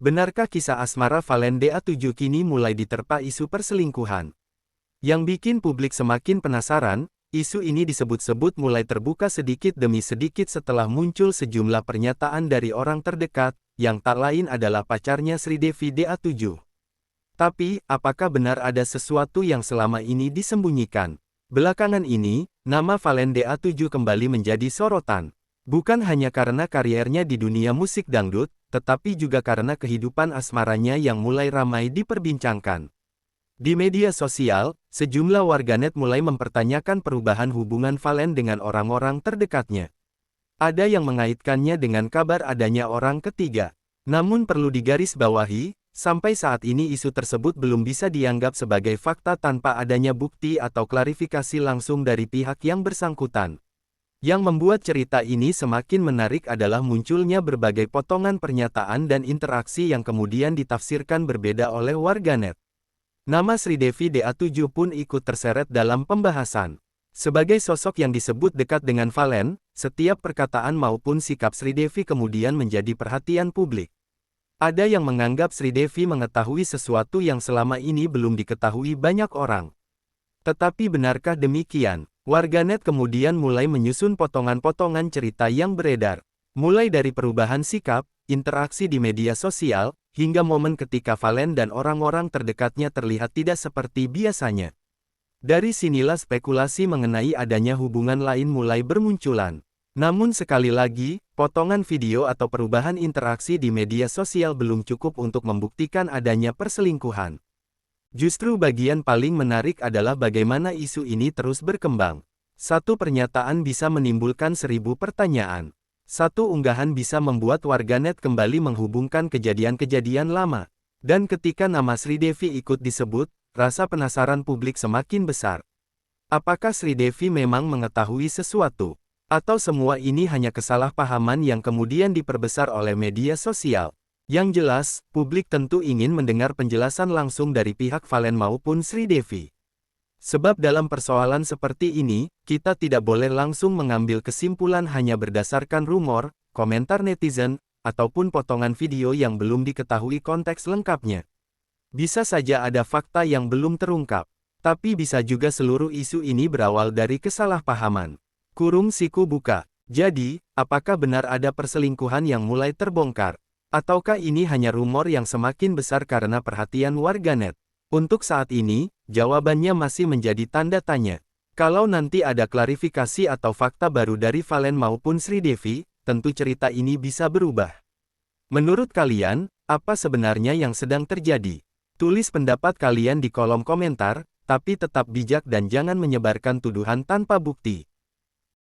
Benarkah kisah asmara Valen DA7 kini mulai diterpa isu perselingkuhan? Yang bikin publik semakin penasaran, isu ini disebut-sebut mulai terbuka sedikit demi sedikit setelah muncul sejumlah pernyataan dari orang terdekat, yang tak lain adalah pacarnya Sridevi DA7. Tapi, apakah benar ada sesuatu yang selama ini disembunyikan? Belakangan ini, nama Valen DA7 kembali menjadi sorotan. Bukan hanya karena kariernya di dunia musik dangdut, tetapi juga karena kehidupan asmaranya yang mulai ramai diperbincangkan. Di media sosial, sejumlah warganet mulai mempertanyakan perubahan hubungan Valen dengan orang-orang terdekatnya. Ada yang mengaitkannya dengan kabar adanya orang ketiga. Namun perlu digarisbawahi, sampai saat ini isu tersebut belum bisa dianggap sebagai fakta tanpa adanya bukti atau klarifikasi langsung dari pihak yang bersangkutan. Yang membuat cerita ini semakin menarik adalah munculnya berbagai potongan pernyataan dan interaksi yang kemudian ditafsirkan berbeda oleh warganet. Nama Sridevi DA7 pun ikut terseret dalam pembahasan. Sebagai sosok yang disebut dekat dengan Valen, setiap perkataan maupun sikap Sridevi kemudian menjadi perhatian publik. Ada yang menganggap Sridevi mengetahui sesuatu yang selama ini belum diketahui banyak orang. Tetapi benarkah demikian? Warganet kemudian mulai menyusun potongan-potongan cerita yang beredar. Mulai dari perubahan sikap, interaksi di media sosial, hingga momen ketika Valen dan orang-orang terdekatnya terlihat tidak seperti biasanya. Dari sinilah spekulasi mengenai adanya hubungan lain mulai bermunculan. Namun sekali lagi, potongan video atau perubahan interaksi di media sosial belum cukup untuk membuktikan adanya perselingkuhan. Justru bagian paling menarik adalah bagaimana isu ini terus berkembang. Satu pernyataan bisa menimbulkan 1000 pertanyaan. Satu unggahan bisa membuat warganet kembali menghubungkan kejadian-kejadian lama. Dan ketika nama Sridevi ikut disebut, rasa penasaran publik semakin besar. Apakah Sridevi memang mengetahui sesuatu? Atau semua ini hanya kesalahpahaman yang kemudian diperbesar oleh media sosial? Yang jelas, publik tentu ingin mendengar penjelasan langsung dari pihak Valen maupun Sridevi. Sebab dalam persoalan seperti ini, kita tidak boleh langsung mengambil kesimpulan hanya berdasarkan rumor, komentar netizen, ataupun potongan video yang belum diketahui konteks lengkapnya. Bisa saja ada fakta yang belum terungkap, tapi bisa juga seluruh isu ini berawal dari kesalahpahaman. Kurung siku buka. Jadi, apakah benar ada perselingkuhan yang mulai terbongkar? Ataukah ini hanya rumor yang semakin besar karena perhatian warganet? Untuk saat ini, jawabannya masih menjadi tanda tanya. Kalau nanti ada klarifikasi atau fakta baru dari Valen maupun Sridevi, tentu cerita ini bisa berubah. Menurut kalian, apa sebenarnya yang sedang terjadi? Tulis pendapat kalian di kolom komentar, tapi tetap bijak dan jangan menyebarkan tuduhan tanpa bukti.